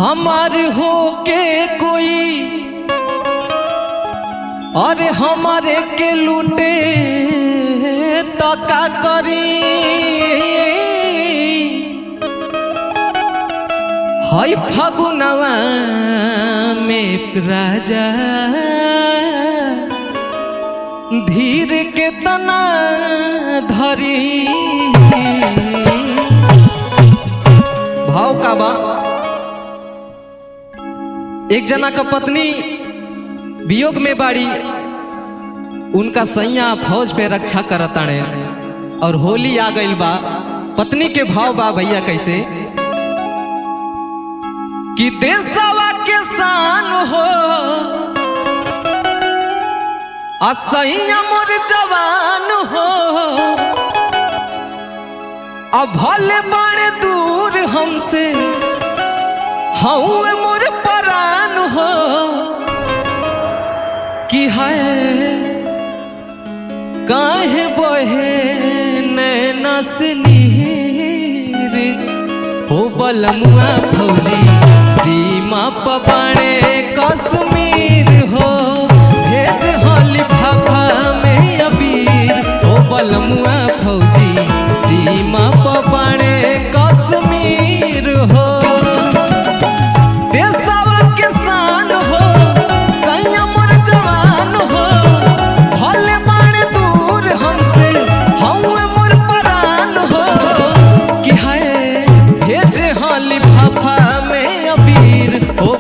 हमार हो के कोई अरे हमारे के लूटे तो का करी। हई फगुनवा में राजा धीर के तना धरी। भाव का बा एक जना का पत्नी वियोग में बाड़ी, उनका सैया फौज पे रक्षा करताने और होली आ गई बा। पत्नी के भाव बा भैया कैसे कि देशवा के शान हो असैया मोर जवान हो। अब भले बड़े दूर हमसे हऊँ मोर परान हो कि है काहे बहे नैना से नीर हो। बलमुआ फौजी सीमा पबाड़े कश्मीर हो, भेज होली फाफा में अबीर हो। बलमुआ फौजी सीमा पबाड़े कश्मीर हो।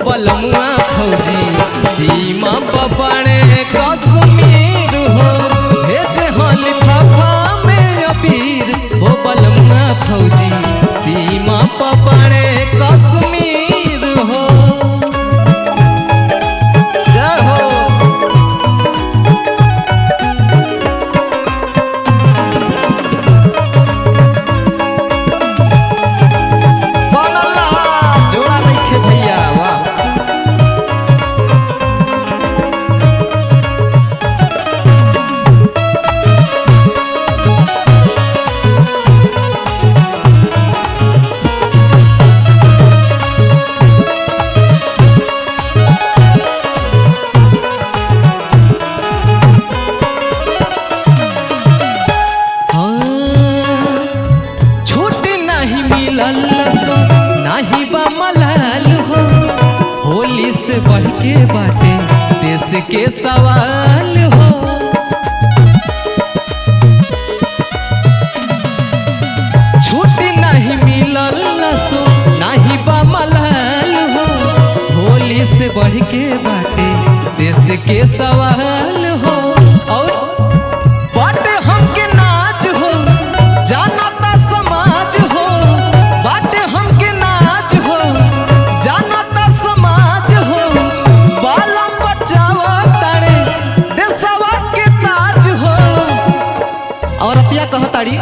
बलमुआ फौजी सीमा पबाड़े कश्मीर हो, भेज होली फाफा में अबीर हो। बलमुआ फौजी सीमा पबाड़े कश्मीर हो। जय हो जोड़ा नहीं भैया। वाह नाही बा मलाल हो, होली से बढ़ के बाटे देश के सवाल हो। छुट्टी नहीं मिलल सो नाही बा मलाल हो, होली से बढ़ के बाटे देश के सवाल हो। और बाटे हमके नाच हो जानता समाज हो, बाटे हमके नाच हो जानता समाज हो। बाला बचावा ताड़े देशवा के ताज हो। और अतिया कहताड़ी